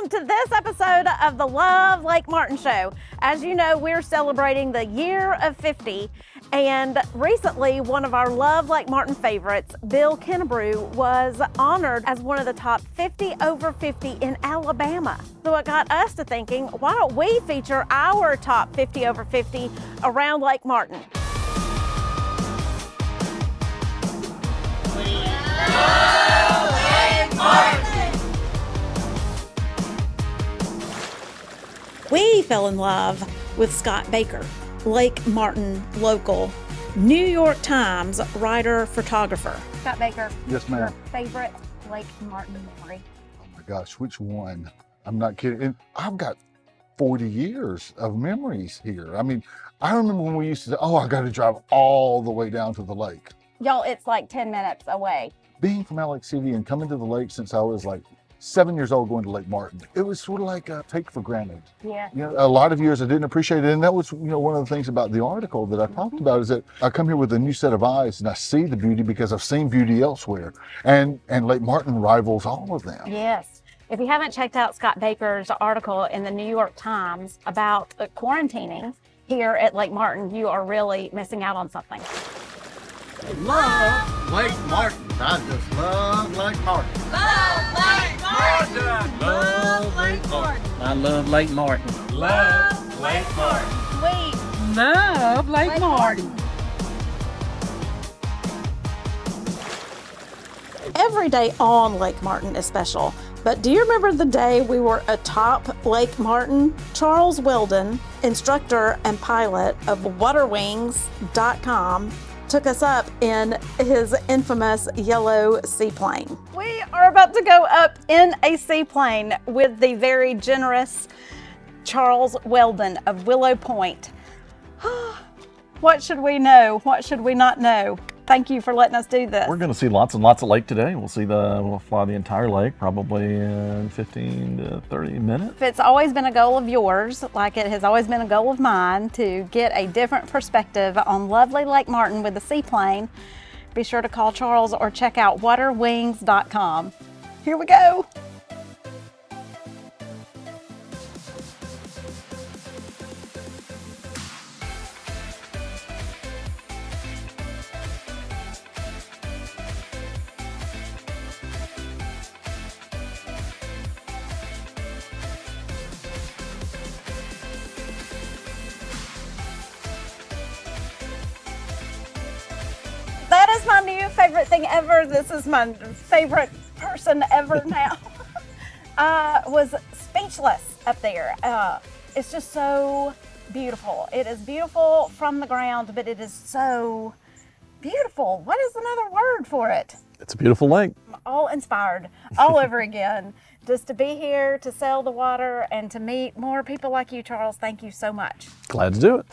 welcome to this episode of the Love Lake Martin Show. As you know, we're celebrating the year of 50, and recently one of our Love Lake Martin favorites, Bill Kennebrew, was honored as one of the top 50 over 50 in Alabama. So it got us to thinking, why don't we feature our top 50 over 50 around Lake Martin? We fell in love with Scott Baker, Lake Martin local, New York Times writer, photographer. Scott Baker. Yes, ma'am. Your favorite Lake Martin memory? Oh my gosh, which one? I'm not kidding. And I've got 40 years of memories here. I mean, I remember when we used to say, oh, I got to drive all the way down to the lake. Y'all, it's like 10 minutes away. Being from Alex City and coming to the lake since I was like 7 years old, going to Lake Martin, it was sort of like a take for granted. Yeah. You know, a lot of years I didn't appreciate it. And that was, one of the things about the article that I talked about is that I come here with a new set of eyes and I see the beauty because I've seen beauty elsewhere. And Lake Martin rivals all of them. Yes. If you haven't checked out Scott Baker's article in the New York Times about quarantining here at Lake Martin, you are really missing out on something. Love Lake Martin. I just love Lake Martin. Love Lake Martin. Love Lake Martin. I love Lake Martin. Love Lake Martin. Sweet. Love Lake Martin. Every day on Lake Martin is special, but do you remember the day we were atop Lake Martin? Charles Weldon, instructor and pilot of waterwings.com, took us up in his infamous yellow seaplane. We are about to go up in a seaplane with the very generous Charles Weldon of Willow Point. What should we know? What should we not know? Thank you for letting us do this. We're going to see lots and lots of lake today. We'll fly the entire lake probably in 15 to 30 minutes. If it's always been a goal of yours, like it has always been a goal of mine, to get a different perspective on lovely Lake Martin with the seaplane, be sure to call Charles or check out waterwings.com. Here we go. That is my new favorite thing ever. This is my favorite person ever now. Was speechless up there. It's just so beautiful. It is beautiful from the ground, but it is so beautiful. What is another word for it? It's a beautiful lake. I'm all inspired all over again. Just to be here, to sail the water, and to meet more people like you, Charles. Thank you so much. Glad to do it.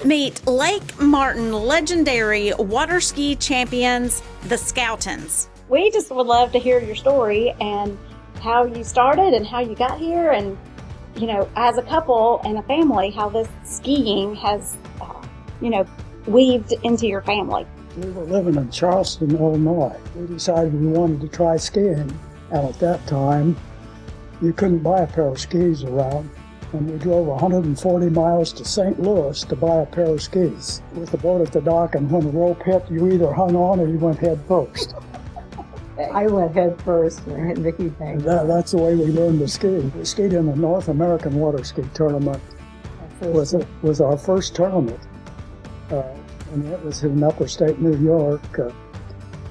Meet Lake Martin legendary water ski champions, the Scoutons. We just would love to hear your story and how you started and how you got here, and, as a couple and a family, how this skiing has, weaved into your family. We were living in Charleston, Illinois. We decided we wanted to try skiing, and at that time, you couldn't buy a pair of skis around. And we drove 140 miles to St. Louis to buy a pair of skis with the boat at the dock, and when the rope hit, you either hung on or you went head first. I went head first and Vicki thanked. That's the way we learned to ski. We skied in the North American Water Ski Tournament. Was our first tournament. And it was in upper state New York.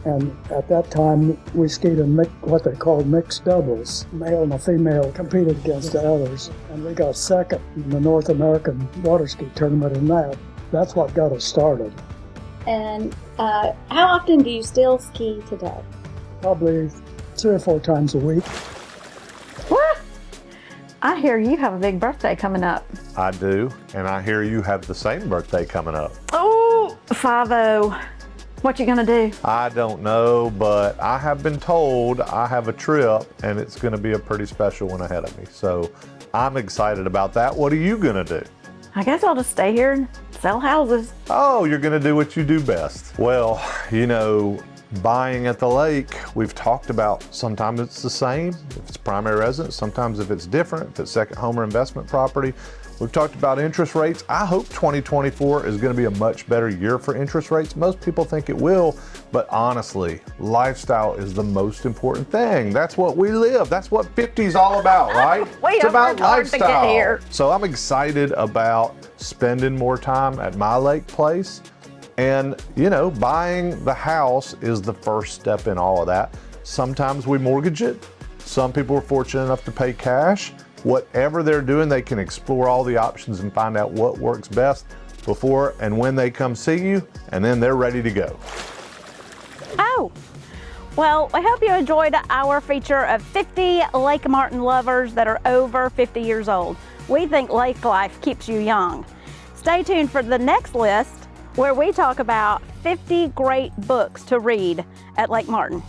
And at that time, we skied in what they called mixed doubles. Male and a female competed against the others. And we got second in the North American Water Ski Tournament in that. That's what got us started. And how often do you still ski today? Probably 3 or 4 times a week. What? I hear you have a big birthday coming up. I do, and I hear you have the same birthday coming up. Oh, 50. What you gonna do? I don't know, but I have been told I have a trip and it's going to be a pretty special one ahead of me. So I'm excited about that. What are you going to do? I guess I'll just stay here and sell houses. Oh, you're going to do what you do best. Well, you know, buying at the lake, we've talked about sometimes it's the same if it's primary residence, sometimes if it's different, if it's second home or investment property. We've talked about interest rates. I hope 2024 is going to be a much better year for interest rates. Most people think it will, but honestly, lifestyle is the most important thing. That's what we live. That's what 50 is all about, right? It's about hard to get here. So I'm excited about spending more time at my lake place. And, you know, buying the house is the first step in all of that. Sometimes we mortgage it. Some people are fortunate enough to pay cash. Whatever they're doing, they can explore all the options and find out what works best before and when they come see you, and then they're ready to go. Oh, well, I hope you enjoyed our feature of 50 Lake Martin lovers that are over 50 years old. We think lake life keeps you young. Stay tuned for the next list where we talk about 50 great books to read at Lake Martin.